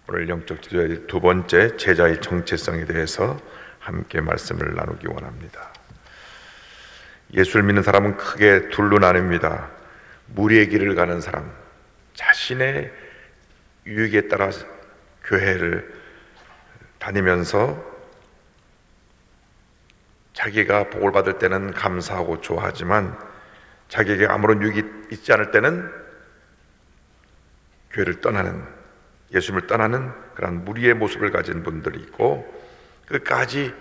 오늘 영적 지도의 두 번째 제자의 정체성에 대해서 함께 말씀을 나누기 원합니다. 예수를 믿는 사람은 크게 둘로 나뉩니다. 무리의 길을 가는 사람, 자신의 유익에 따라 교회를 다니면서 자기가 복을 받을 때는 감사하고 좋아하지만 자기에게 아무런 유익이 있지 않을 때는 교회를 떠나는, 예수님을 떠나는 그런 무리의 모습을 가진 분들이 있고, 끝까지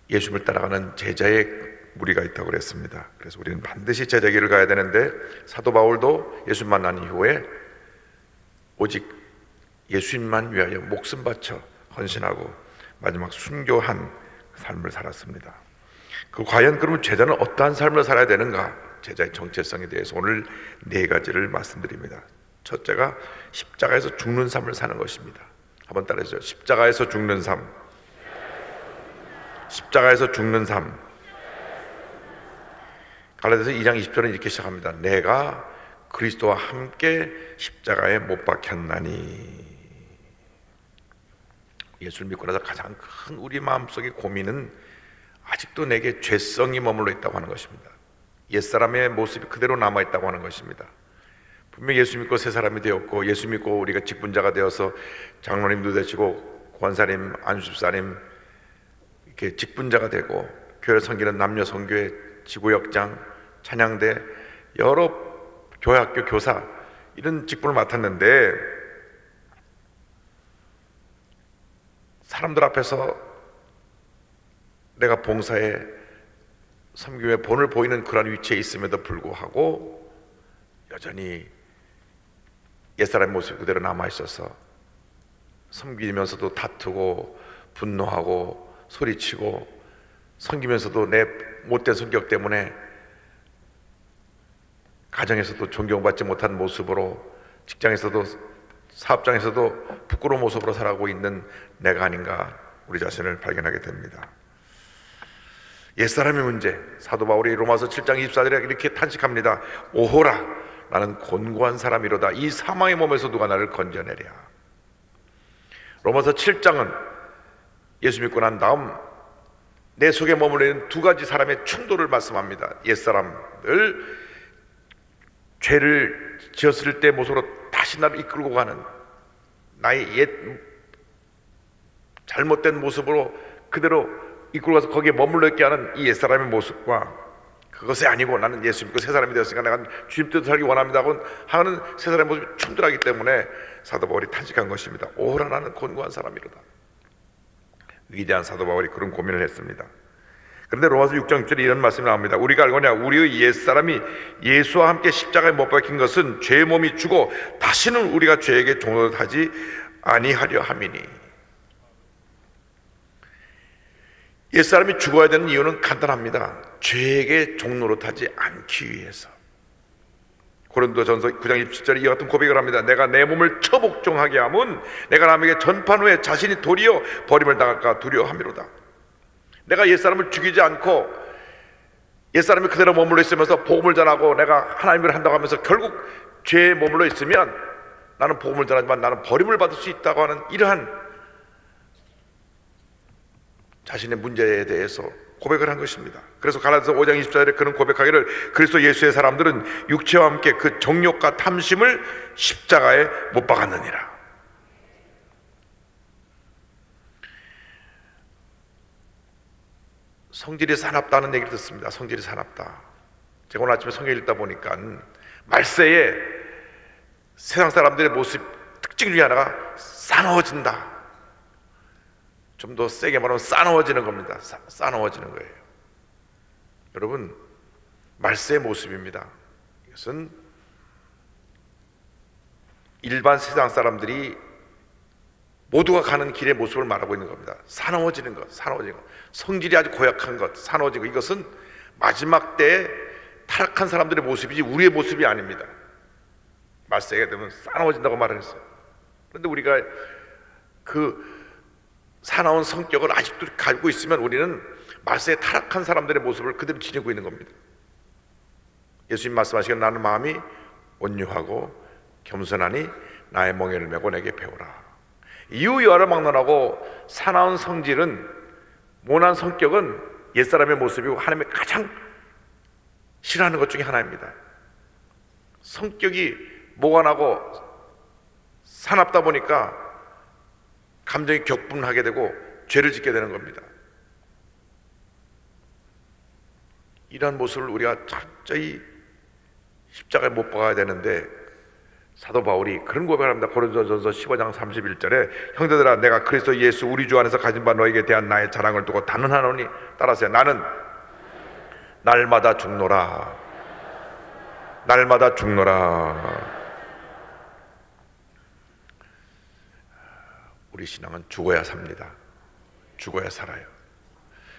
예수님을 따라가는 제자의 무리가 있다고 그랬습니다. 그래서 우리는 반드시 제자 길을 가야 되는데, 사도 바울도 예수 만난 이후에 오직 예수님만 위하여 목숨 바쳐 헌신하고 마지막 순교한 삶을 살았습니다. 과연 그러면 제자는 어떠한 삶을 살아야 되는가? 제자의 정체성에 대해서 오늘 네 가지를 말씀드립니다. 첫째가 십자가에서 죽는 삶을 사는 것입니다. 한번 따라해주세요. 십자가에서 죽는 삶. 십자가에서 죽는 삶. 갈라디아서 2장 20절은 이렇게 시작합니다. 내가 그리스도와 함께 십자가에 못 박혔나니. 예수를 믿고 나서 가장 큰 우리 마음속의 고민은 아직도 내게 죄성이 머물러 있다고 하는 것입니다. 옛사람의 모습이 그대로 남아있다고 하는 것입니다. 분명히 예수 믿고 새 사람이 되었고, 예수 믿고 우리가 직분자가 되어서 장로님도 되시고 권사님, 안수집사님 이렇게 직분자가 되고, 교회 섬기는 남녀 선교회, 지구역장, 찬양대, 여러 교회학교 교사 이런 직분을 맡았는데, 사람들 앞에서 내가 봉사에 섬김에 본을 보이는 그런 위치에 있음에도 불구하고 여전히 옛사람의 모습이 그대로 남아있어서 섬기면서도 다투고 분노하고 소리치고, 섬기면서도 내 못된 성격 때문에 가정에서도 존경받지 못한 모습으로, 직장에서도 사업장에서도 부끄러운 모습으로 살아가고 있는 내가 아닌가, 우리 자신을 발견하게 됩니다. 옛사람의 문제, 사도 바울이 로마서 7장 24절에 이렇게 탄식합니다. 오호라, 나는 곤고한 사람이로다. 이 사망의 몸에서 누가 나를 건져내랴. 로마서 7장은 예수 믿고 난 다음 내 속에 머물러 있는 두 가지 사람의 충돌을 말씀합니다. 옛사람을 죄를 지었을 때 모습으로 다시 나를 이끌고 가는, 나의 옛 잘못된 모습으로 그대로 이끌고 가서 거기에 머물러 있게 하는 이 옛사람의 모습과, 그것이 아니고 나는 예수 믿고 새 사람이 되었으니까 내가 주님 뜻대로 살기 원합니다 하는 새 사람의 모습이 충돌하기 때문에 사도 바울이 탄식한 것입니다. 오호라, 나는 곤고한 사람이로다. 위대한 사도 바울이 그런 고민을 했습니다. 그런데 로마서 6장 6절에 이런 말씀이 나옵니다. 우리가 알거냐, 우리의 옛사람이 예수와 함께 십자가에 못 박힌 것은 죄의 몸이 죽어 다시는 우리가 죄에게 종노릇하지 아니하려 함이니. 옛사람이 죽어야 되는 이유는 간단합니다. 죄에게 종노릇하지 않기 위해서. 고린도전서 9장 27절에 이와 같은 고백을 합니다. 내가 내 몸을 처복종하게 함은 내가 남에게 전판 후에 자신이 도리어 버림을 당할까 두려워함이로다. 내가 옛사람을 죽이지 않고 옛사람이 그대로 머물러 있으면서 복음을 전하고 내가 하나님을 한다고 하면서 결국 죄에 머물러 있으면 나는 복음을 전하지만 나는 버림을 받을 수 있다고 하는 이러한 자신의 문제에 대해서 고백을 한 것입니다. 그래서 갈라디아서 5장 20절에 그런 고백하기를, 그리스도 예수의 사람들은 육체와 함께 그 정욕과 탐심을 십자가에 못 박았느니라. 성질이 사납다는 얘기를 듣습니다. 성질이 사납다. 제가 오늘 아침에 성경 읽다 보니까 말세에 세상 사람들의 모습 특징 중에 하나가 싸나워진다. 좀 더 세게 말하면 싸나워지는 겁니다. 싸나워지는 거예요. 여러분, 말세의 모습입니다. 이것은 일반 세상 사람들이 모두가 가는 길의 모습을 말하고 있는 겁니다. 사나워지는 것, 사나워지는 것, 성질이 아주 고약한 것, 사나워지는 것, 이것은 마지막 때에 타락한 사람들의 모습이지 우리의 모습이 아닙니다. 말세가 되면 사나워진다고 말을 했어요. 그런데 우리가 그 사나운 성격을 아직도 가지고 있으면 우리는 말세에 타락한 사람들의 모습을 그대로 지니고 있는 겁니다. 예수님 말씀하시기를 나는 마음이 온유하고 겸손하니 나의 멍에를 메고 내게 배우라. 이유야를 막론하고 사나운 성질은, 모난 성격은 옛사람의 모습이고 하나님이 가장 싫어하는 것 중에 하나입니다. 성격이 모관하고 사납다 보니까 감정이 격분하게 되고 죄를 짓게 되는 겁니다. 이러한 모습을 우리가 철저히 십자가에 못 박아야 되는데, 사도 바울이 그런 고백을 합니다. 고린도전서 15장 31절에 형제들아, 내가 그리스도 예수 우리 주 안에서 가진 바 너에게 대한 나의 자랑을 두고 단언하노니, 따라서 나는 날마다 죽노라. 날마다 죽노라. 우리 신앙은 죽어야 삽니다. 죽어야 살아요.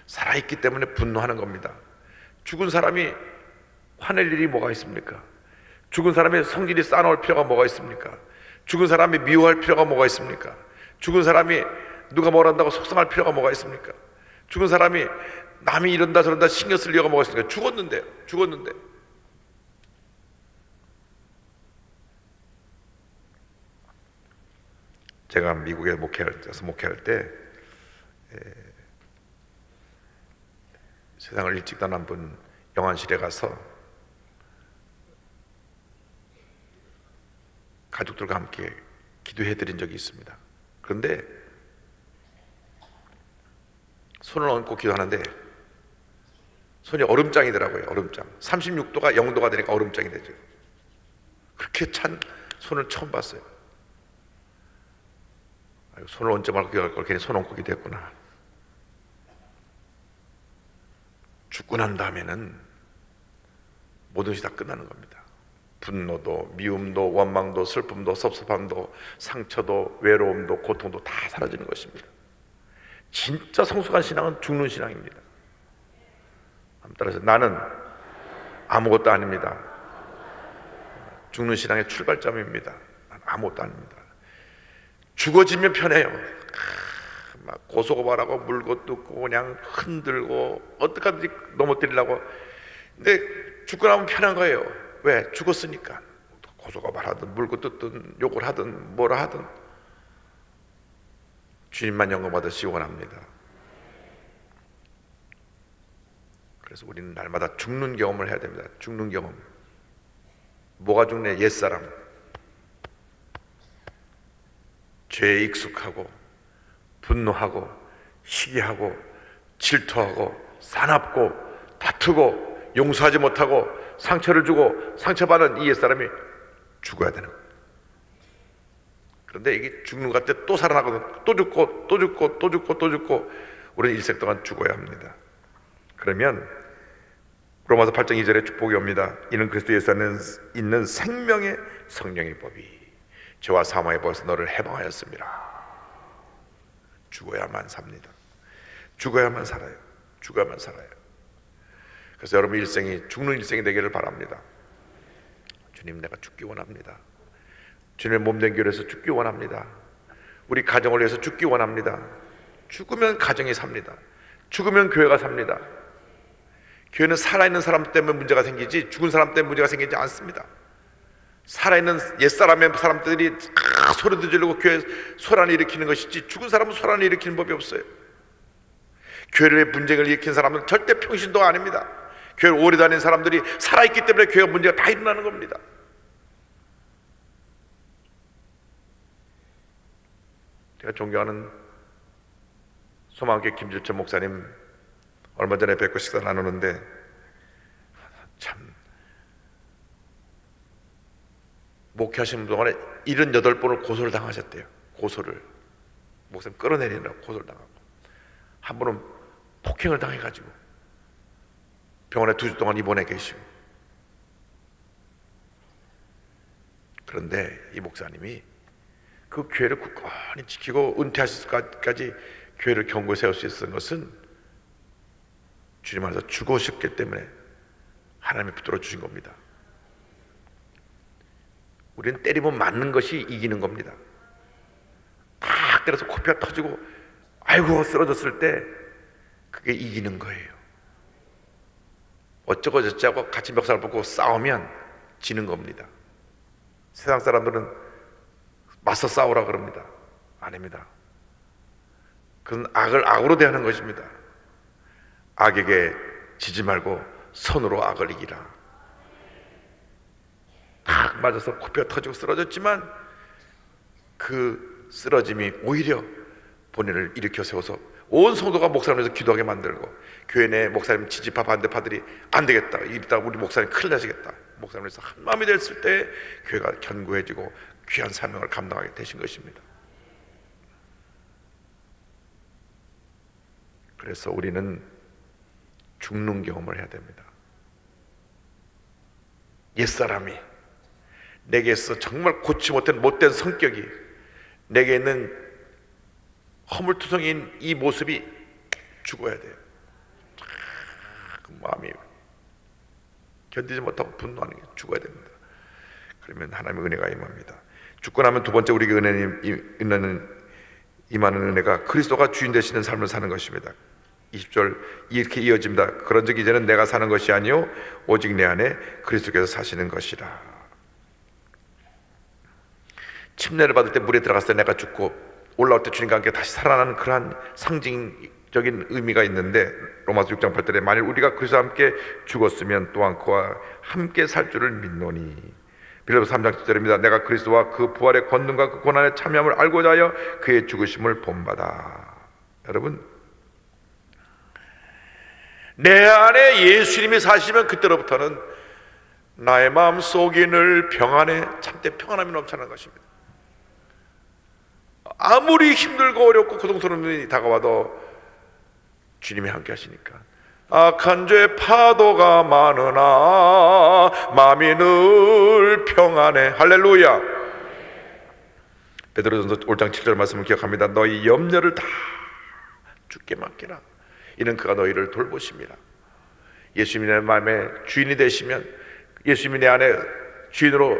살아있기 때문에 분노하는 겁니다. 죽은 사람이 화낼 일이 뭐가 있습니까? 죽은 사람의 성질이 쌓아놓을 필요가 뭐가 있습니까? 죽은 사람이 미워할 필요가 뭐가 있습니까? 죽은 사람이 누가 뭘 한다고 속상할 필요가 뭐가 있습니까? 죽은 사람이 남이 이런다 저런다 신경 쓸 이유가 뭐가 있습니까? 죽었는데. 제가 미국에 목회할 때 세상을 일찍 떠난 분 영안실에 가서 가족들과 함께 기도해 드린 적이 있습니다. 그런데 손을 얹고 기도하는데 손이 얼음장이더라고요. 얼음장. 36도가 0도가 되니까 얼음장이 되죠. 그렇게 찬 손을 처음 봤어요. 손을 얹지 말고 기도할 걸 괜히 손 얹고 기도했구나. 죽고 난 다음에는 모든 것이 다 끝나는 겁니다. 분노도, 미움도, 원망도, 슬픔도, 섭섭함도, 상처도, 외로움도, 고통도 다 사라지는 것입니다. 진짜 성숙한 신앙은 죽는 신앙입니다. 따라서 나는 아무것도 아닙니다. 죽는 신앙의 출발점입니다. 나는 아무것도 아닙니다. 죽어지면 편해요. 막 고소고발하고 물고 뜯고 그냥 흔들고 어떡하든지 넘어뜨리려고. 근데 죽고 나면 편한 거예요. 왜? 죽었으니까. 고소고발하든 물고 뜯든 욕을 하든 뭐라 하든 주님만 영광받으시기 원합니다. 그래서 우리는 날마다 죽는 경험을 해야 됩니다. 죽는 경험. 뭐가 죽네? 옛사람. 죄에 익숙하고 분노하고 시기하고 질투하고 사납고 다투고 용서하지 못하고 상처를 주고 상처받은 이 옛사람이 죽어야 되는 거예요. 그런데 이게 죽는 것 같아 또 살아나거든. 또 죽고 또 죽고 또 죽고 또 죽고 우리는 일생 동안 죽어야 합니다. 그러면 로마서 8장 2절에 축복이 옵니다. 이는 그리스도 예수 안에 있는 생명의 성령의 법이 죄와 사망의 법에서 너를 해방하였습니다. 죽어야만 삽니다. 죽어야만 살아요. 죽어야만 살아요. 그래서 여러분 일생이 죽는 일생이 되기를 바랍니다. 주님, 내가 죽기 원합니다. 주님의 몸된 교회에서 죽기 원합니다. 우리 가정을 위해서 죽기 원합니다. 죽으면 가정이 삽니다. 죽으면 교회가 삽니다. 교회는 살아있는 사람 때문에 문제가 생기지 죽은 사람 때문에 문제가 생기지 않습니다. 살아있는 옛사람의 사람들이 소리도 지르고 교회에 소란을 일으키는 것이지 죽은 사람은 소란을 일으키는 법이 없어요. 교회를 분쟁을 일으킨 사람은 절대 평신도가 아닙니다. 교회를 오래 다닌 사람들이 살아있기 때문에 교회가 문제가 다 일어나는 겁니다. 제가 존경하는 소망교회 김질천 목사님 얼마 전에 뵙고 식사 나누는데 참 목회하시는 동안에 78번을 고소를 당하셨대요. 고소를. 목사님 끌어내리느라고 고소를 당하고. 한 번은 폭행을 당해가지고 병원에 2주 동안 입원해 계시고. 그런데 이 목사님이 그 교회를 굳건히 지키고 은퇴하실 때까지 교회를 견고히 세울 수 있었던 것은 주님 안에서 죽으셨기 때문에 하나님이 붙들어 주신 겁니다. 우리는 때리면 맞는 것이 이기는 겁니다. 딱 때려서 코피가 터지고 아이고 쓰러졌을 때 그게 이기는 거예요. 어쩌고 저쩌고 같이 멱살 붙고 싸우면 지는 겁니다. 세상 사람들은 맞서 싸우라 그럽니다. 아닙니다. 그건 악을 악으로 대하는 것입니다. 악에게 지지 말고 선으로 악을 이기라. 탁 맞아서 코뼈 터지고 쓰러졌지만 그 쓰러짐이 오히려 본인을 일으켜 세워서 온 성도가 목사님에서 기도하게 만들고, 교회 내 목사님 지지파 반대파들이 안 되겠다, 이러다 우리 목사님 큰일 나시겠다, 목사님에서 한 마음이 됐을 때 교회가 견고해지고 귀한 사명을 감당하게 되신 것입니다. 그래서 우리는 죽는 경험을 해야 됩니다. 옛사람이, 내게서 정말 고치 못한 못된 성격이, 내게 있는 허물투성인 이 모습이 죽어야 돼요. 그 마음이 견디지 못하고 분노하는 게 죽어야 됩니다. 그러면 하나님의 은혜가 임합니다. 죽고 나면 두 번째 우리에게 임하는 은혜가 그리스도가 주인 되시는 삶을 사는 것입니다. 20절 이렇게 이어집니다. 그런즉 이제는 내가 사는 것이 아니요 오직 내 안에 그리스도께서 사시는 것이라. 침례를 받을 때 물에 들어갔을 때 내가 죽고 올라올 때 주님과 함께 다시 살아나는 그러한 상징적인 의미가 있는데, 로마서 6장 8절에 만일 우리가 그리스도와 함께 죽었으면 또한 그와 함께 살 줄을 믿노니. 빌립보서 3장 7절입니다. 내가 그리스도와 그 부활의 권능과 그 고난에 참여함을 알고자 하여 그의 죽으심을 본받아. 여러분, 내 안에 예수님이 사시면 그때로부터는 나의 마음 속이 늘 평안해, 참된 평안함이 넘쳐나는 것입니다. 아무리 힘들고 어렵고 고통스러운 일이 다가와도 주님이 함께 하시니까 악한 죄 파도가 많으나 마음이 늘 평안해. 할렐루야. 베드로전서 5장 7절 말씀을 기억합니다. 너희 염려를 다 주께 맡기라. 이는 그가 너희를 돌보심이라. 예수님이 내 마음의 주인이 되시면, 예수님이 내 안에 주인으로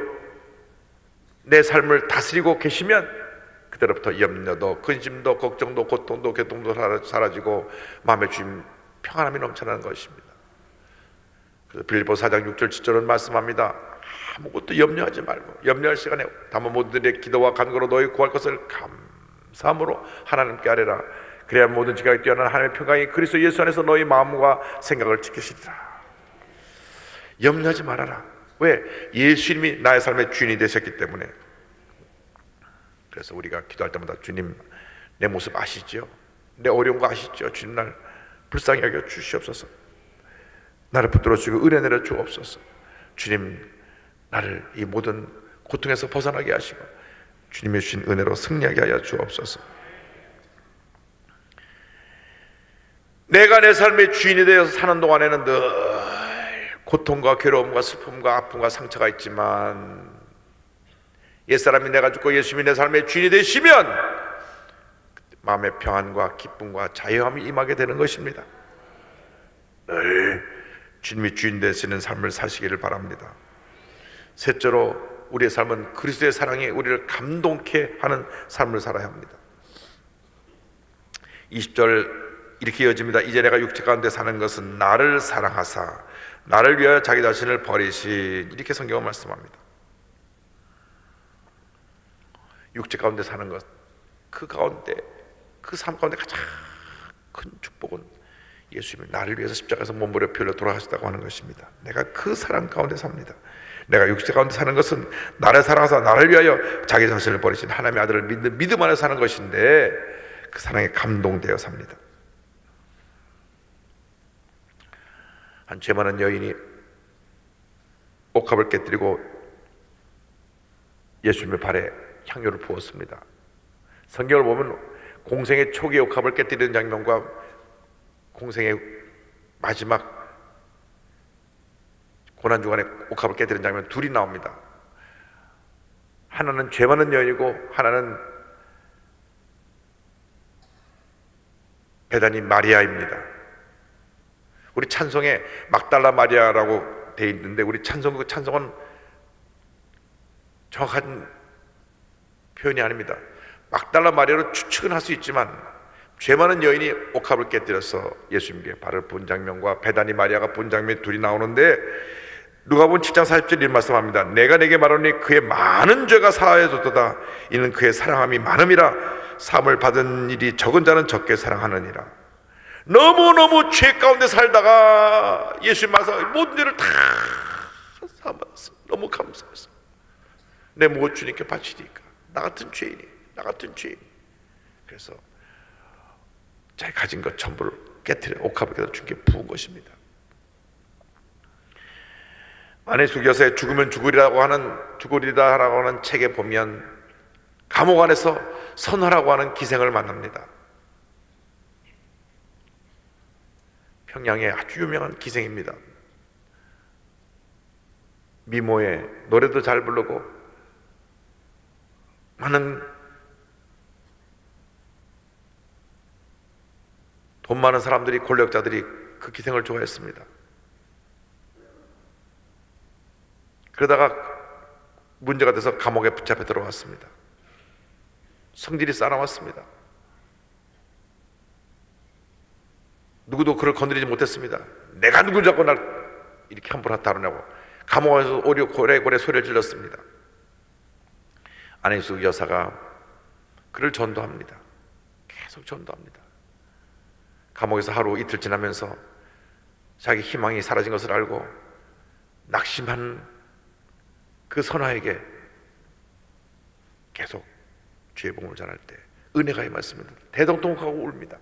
내 삶을 다스리고 계시면 그때로부터 염려도 근심도 걱정도 고통도 고통도 사라지고 마음의 주임 평안함이 넘쳐나는 것입니다. 그래서 빌립보서 4장 6절 7절은 말씀합니다. 아무것도 염려하지 말고 염려할 시간에 다만 모든 일에 기도와 간구로 너희 구할 것을 감사함으로 하나님께 아뢰라. 그래야 모든 지각이 뛰어난 하나님의 평강이 그리스도 예수 안에서 너희 마음과 생각을 지키시리라. 염려하지 말아라. 왜? 예수님이 나의 삶의 주인이 되셨기 때문에. 그래서 우리가 기도할 때마다 주님 내 모습 아시죠? 내 어려운 거 아시죠? 주님 날 불쌍히 여겨 주시옵소서. 나를 붙들어 주시고 은혜 내려 주옵소서. 주님 나를 이 모든 고통에서 벗어나게 하시고 주님의 주신 은혜로 승리하게 하여 주옵소서. 내가 내 삶의 주인이 되어서 사는 동안에는 늘 고통과 괴로움과 슬픔과 아픔과 상처가 있지만, 옛사람이 내가 죽고 예수님이 내 삶의 주인이 되시면 마음의 평안과 기쁨과 자유함이 임하게 되는 것입니다. 늘 주님이 주인 되시는 삶을 사시기를 바랍니다. 셋째로 우리의 삶은 그리스도의 사랑이 우리를 감동케 하는 삶을 살아야 합니다. 20절 이렇게 이어집니다. 이제 내가 육체 가운데 사는 것은 나를 사랑하사 나를 위하여 자기 자신을 버리신, 이렇게 성경은 말씀합니다. 육체 가운데 사는 것, 그 가운데, 그 삶 가운데 가장 큰 축복은 예수님이 나를 위해서 십자가에서 몸부려 피 흘려 돌아가셨다고 하는 것입니다. 내가 그 사랑 가운데 삽니다. 내가 육체 가운데 사는 것은 나를 사랑하사 나를 위하여 자기 자신을 버리신 하나님의 아들을 믿는 믿음 안에 사는 것인데, 그 사랑에 감동되어 삽니다. 한 죄 많은 여인이 옥합을 깨뜨리고 예수님의 발에 향유를 부었습니다. 성경을 보면 공생의 초기 옥합을 깨뜨리는 장면과 공생의 마지막 고난중간에 옥합을 깨뜨리는 장면 둘이 나옵니다. 하나는 죄 많은 여인이고 하나는 베다니 마리아입니다. 우리 찬송에 막달라 마리아라고 되어 있는데, 우리 찬송은 정확한 표현이 아닙니다. 막달라 마리아로 추측은 할 수 있지만, 죄 많은 여인이 옥합을 깨뜨려서 예수님께 발을 본 장면과 베다니 마리아가 본 장면이 둘이 나오는데, 누가복음 7장 40절 이 말씀합니다. 내가 내게 말하노니 그의 많은 죄가 사하여졌도다. 이는 그의 사랑함이 많음이라. 사함을 받은 일이 적은 자는 적게 사랑하느니라. 너무너무 죄 가운데 살다가 예수님 만나서 모든 죄를 다 사함받았어. 너무 감사했어. 내 모든 주님께 바치니까. 나 같은 죄인이, 나 같은 죄인. 그래서 자기 가진 것 전부를 깨트려 옥합에다 주님께 부은 것입니다. 안혜숙 여사의 죽으면 죽으리다라고 하는 책에 보면 감옥 안에서 선화라고 하는 기생을 만납니다. 평양의 아주 유명한 기생입니다. 미모에 노래도 잘 부르고 많은 돈 많은 사람들이, 권력자들이 그 기생을 좋아했습니다. 그러다가 문제가 돼서 감옥에 붙잡혀 들어왔습니다. 성질이 싸나웠습니다. 누구도 그를 건드리지 못했습니다. 내가 누굴 잡고 날 이렇게 함부로 다루냐고 감옥에서 오려 고래고래 소리를 질렀습니다. 안혜숙 여사가 그를 전도합니다. 계속 전도합니다. 감옥에서 하루 이틀 지나면서 자기 희망이 사라진 것을 알고 낙심한 그 선화에게 계속 주의 복음을 전할 때 은혜가 임했습니다. 대동통하고 울니다.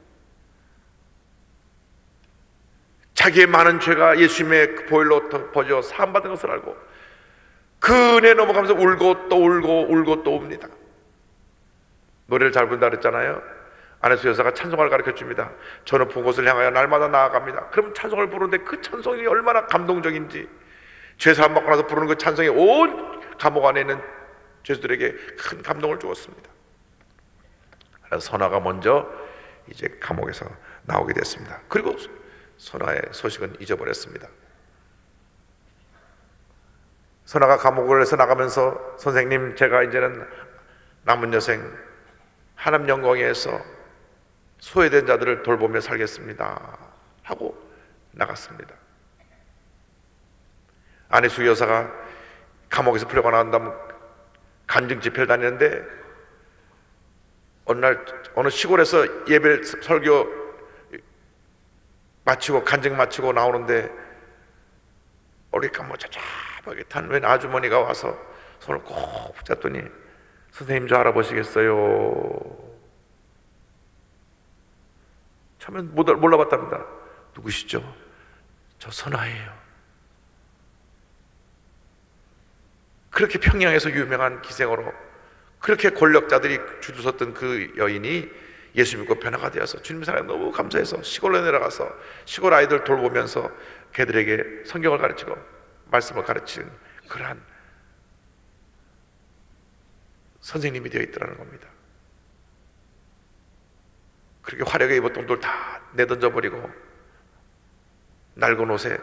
자기의 많은 죄가 예수님의 보혈로 덮어져 사함받은 것을 알고 그 은혜에 넘어가면서 울고 또 울고 울고 또 웁니다. 노래를 잘 부른다 그랬잖아요. 안혜숙 여사가 찬송을 가르쳐줍니다. 저는 본 곳을 향하여 날마다 나아갑니다. 그럼 찬송을 부르는데 그 찬송이 얼마나 감동적인지, 죄사함 받고 나서 부르는 그 찬송이 온 감옥 안에 있는 죄수들에게 큰 감동을 주었습니다. 그래서 선화가 먼저 이제 감옥에서 나오게 됐습니다. 그리고 선화의 소식은 잊어버렸습니다. 선화가 감옥에서 나가면서 선생님, 제가 이제는 남은 여생 하나님 영광에서 소외된 자들을 돌보며 살겠습니다 하고 나갔습니다. 안혜숙 여사가 감옥에서 풀려가 나온 다음 간증 집회를 다니는데 어느 날 어느 시골에서 예배 설교 마치고 간증 마치고 나오는데 어리까뭐 잡잡하게 탄 웬 아주머니가 와서 손을 꼭 붙잡더니 선생님 저 알아보시겠어요? 처음엔 몰라봤답니다. 누구시죠? 저 선화예요. 그렇게 평양에서 유명한 기생으로 그렇게 권력자들이 줄을 섰던 그 여인이 예수 믿고 변화가 되어서 주님 사랑에 너무 감사해서 시골로 내려가서 시골 아이들 돌보면서 걔들에게 성경을 가르치고 말씀을 가르치는 그러한 선생님이 되어 있더라는 겁니다. 그렇게 화려하게 입었던 옷들 다 내던져버리고 낡은 옷에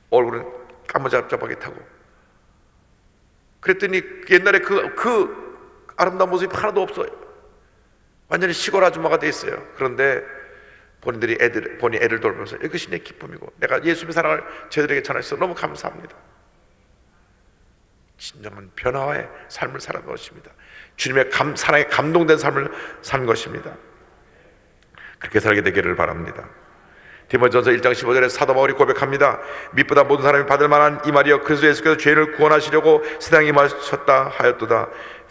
얼굴은 까무잡잡하게 타고 그랬더니 옛날에 그 아름다운 모습이 하나도 없어요. 완전히 시골 아줌마가 돼 있어요. 그런데 본인이 애를 돌보면서 이것이 내 기쁨이고 내가 예수님의 사랑을 저들에게 전해서 너무 감사합니다. 진정한 변화의 삶을 살아간 것입니다. 주님의 사랑에 감동된 삶을 산 것입니다. 그렇게 살게 되기를 바랍니다. 디모데전서 1장 15절에 사도 바울이 고백합니다. 밑보다 모든 사람이 받을 만한 이 말이여 그리스도 예수께서 죄인을 구원하시려고 세상에 임하셨다 하였도다.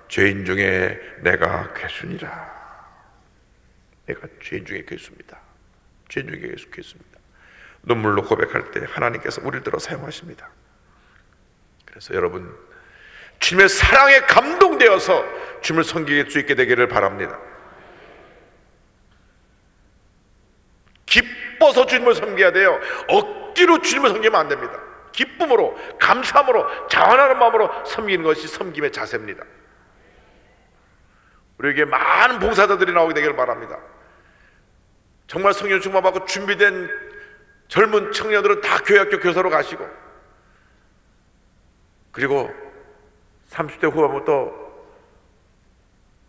죄인 중에 내가 괴수니라. 내가 죄인 중에 괴수입니다. 죄인 중에 괴수입니다. 눈물로 고백할 때 하나님께서 우리를 들어 사용하십니다. 그래서 여러분 주님의 사랑에 감동되어서 주님을 섬길 수 있게 되기를 바랍니다. 기뻐서 주님을 섬겨야 돼요. 억지로 주님을 섬기면 안 됩니다. 기쁨으로, 감사함으로, 자원하는 마음으로 섬기는 것이 섬김의 자세입니다. 우리에게 많은 봉사자들이 나오게 되기를 바랍니다. 정말 성령 충만받고 준비된 젊은 청년들은 다 교회학교 교사로 가시고, 그리고 30대 후반부터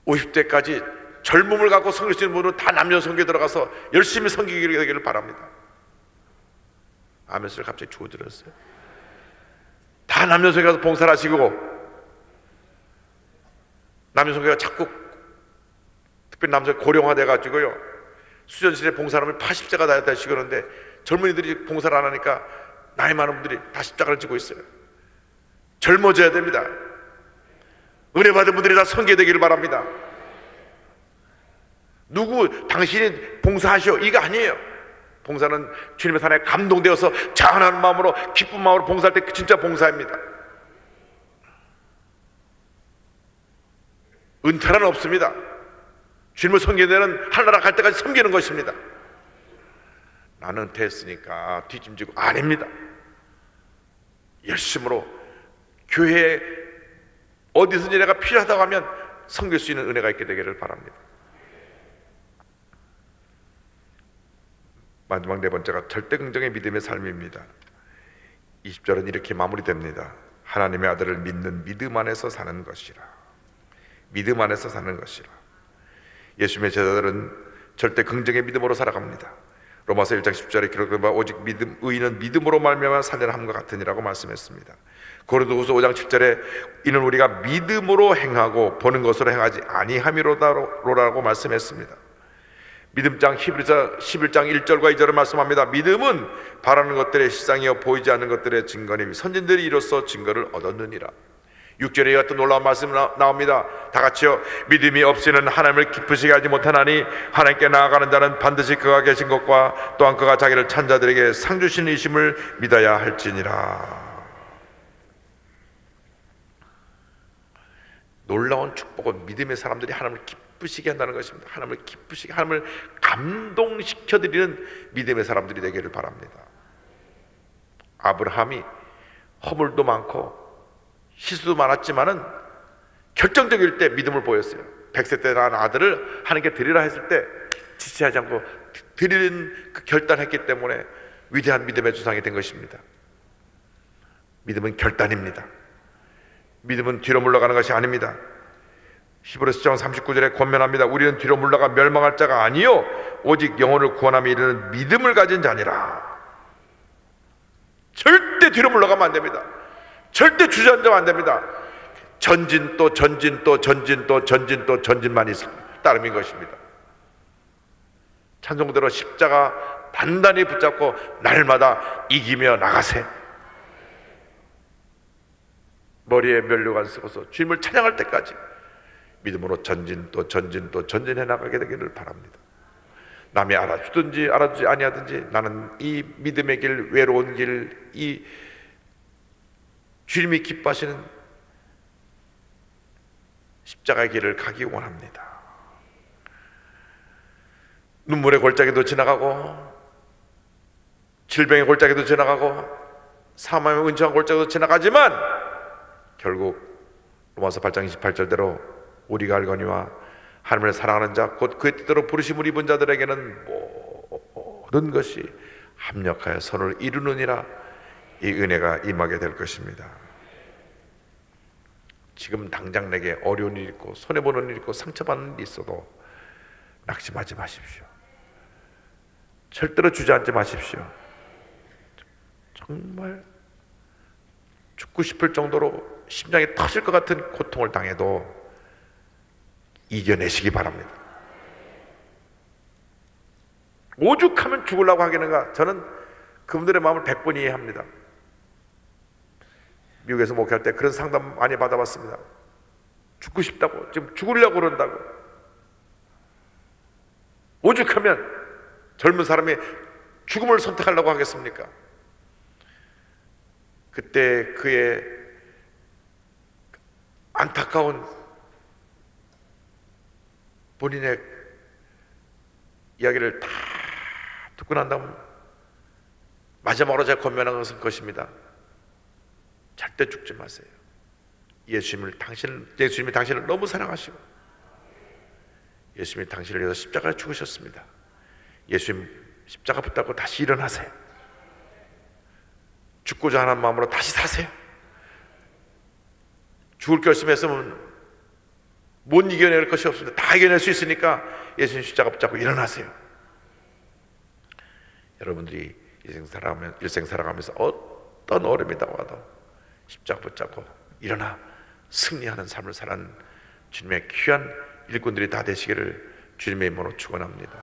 50대까지 젊음을 갖고 섬길 수 있는 분은 다 남녀 성교에 들어가서 열심히 섬기게 되기를 바랍니다. 아멘을 갑자기 주워들었어요. 다 남녀성에 가서 봉사를 하시고, 남녀성회가 자꾸 특별히 남성 고령화돼 가지고요, 수전실에 봉사하면 80세가 다 되시고 그러는데 젊은이들이 봉사를 안 하니까 나이 많은 분들이 다 십자가를 지고 있어요. 젊어져야 됩니다. 은혜 받은 분들이 다 성계되기를 바랍니다. 누구 당신이 봉사하시오 이거 아니에요. 봉사는 주님의 사랑에 감동되어서 자원하는 마음으로 기쁜 마음으로 봉사할 때 진짜 봉사입니다. 은퇴는 없습니다. 주님을 섬기는 데는 하늘나라 갈 때까지 섬기는 것입니다. 나는 은퇴했으니까 뒷짐지고 아닙니다. 열심으로 교회에 어디서든지 내가 필요하다고 하면 섬길 수 있는 은혜가 있게 되기를 바랍니다. 마지막 네 번째가 절대 긍정의 믿음의 삶입니다. 20절은 이렇게 마무리됩니다. 하나님의 아들을 믿는 믿음 안에서 사는 것이라. 믿음 안에서 사는 것이라. 예수님의 제자들은 절대 긍정의 믿음으로 살아갑니다. 로마서 1장 10절에 기록된 바 오직 믿음, 의인은 믿음으로 말미암아 살려함과 같으니라고 말씀했습니다. 고린도후서 5장 7절에 이는 우리가 믿음으로 행하고 보는 것으로 행하지 아니함이로라고 말씀했습니다. 믿음장 히브리서 11장 1절과 2절을 말씀합니다. 믿음은 바라는 것들의 실상이요 보이지 않는 것들의 증거니 선진들이 이로써 증거를 얻었느니라. 6절에 이 같은 놀라운 말씀이 나옵니다. 다 같이요. 믿음이 없이는 하나님을 기쁘시게 하지 못하나니 하나님께 나아가는 자는 반드시 그가 계신 것과 또한 그가 자기를 찬 자들에게 상 주시는 이심을 믿어야 할지니라. 놀라운 축복은 믿음의 사람들이 하나님을 기쁘시게 한다는 것입니다. 하나님을 기쁘시게, 하나님을 감동시켜드리는 믿음의 사람들이 되기를 바랍니다. 아브라함이 허물도 많고 실수도 많았지만은 결정적일 때 믿음을 보였어요. 100세 때 낳은 아들을 하나님께 드리라 했을 때 지체하지 않고 드리는 그 결단했기 때문에 위대한 믿음의 조상이 된 것입니다. 믿음은 결단입니다. 믿음은 뒤로 물러가는 것이 아닙니다. 히브리서 10장 39절에 권면합니다. 우리는 뒤로 물러가 멸망할 자가 아니요 오직 영혼을 구원함에 이르는 믿음을 가진 자니라. 절대 뒤로 물러가면 안 됩니다. 절대 주저앉으면 안 됩니다. 전진 또 전진 또 전진 또 전진 또 전진만 있을 따름인 것입니다. 찬송대로 십자가 단단히 붙잡고 날마다 이기며 나가세. 머리에 면류관 쓰고서 주님을 찬양할 때까지 믿음으로 전진 또 전진 또 전진해 나가게 되기를 바랍니다. 남이 알아주든지 알아주지 아니하든지 나는 이 믿음의 길, 외로운 길, 이 주님이 기뻐하시는 십자가의 길을 가기 원합니다. 눈물의 골짜기도 지나가고 질병의 골짜기도 지나가고 사망의 은총한 골짜기도 지나가지만 결국 로마서 8장 28절대로 우리가 알거니와 하나님을 사랑하는 자 곧 그의 뜻대로 부르심을 입은 자들에게는 모든 것이 합력하여 선을 이루느니라. 이 은혜가 임하게 될 것입니다. 지금 당장 내게 어려운 일이 있고 손해보는 일이 있고 상처받는 일이 있어도 낙심하지 마십시오. 절대로 주저앉지 마십시오. 정말 죽고 싶을 정도로 심장이 터질 것 같은 고통을 당해도 이겨내시기 바랍니다. 오죽하면 죽으려고 하겠는가. 저는 그분들의 마음을 100번 이해합니다. 미국에서 목회할 때 그런 상담 많이 받아봤습니다. 죽고 싶다고, 지금 죽으려고 그런다고. 오죽하면 젊은 사람이 죽음을 선택하려고 하겠습니까? 그때 그의 안타까운 본인의 이야기를 다 듣고 난 다음 마지막으로 제가 권면한 것은 그것입니다. 절대 죽지 마세요. 예수님이 당신을 너무 사랑하시고 예수님이 당신을 위해서 십자가에 죽으셨습니다. 예수님 십자가 붙잡고 다시 일어나세요. 죽고자 하는 마음으로 다시 사세요. 죽을 결심했으면 못 이겨낼 것이 없습니다. 다 이겨낼 수 있으니까 예수님 십자가 붙잡고 일어나세요. 여러분들이 일생 살아가면서 어떤 어려움이 다가와도 십자가 붙잡고 일어나 승리하는 삶을 사는 주님의 귀한 일꾼들이 다 되시기를 주님의 이름으로 축원합니다.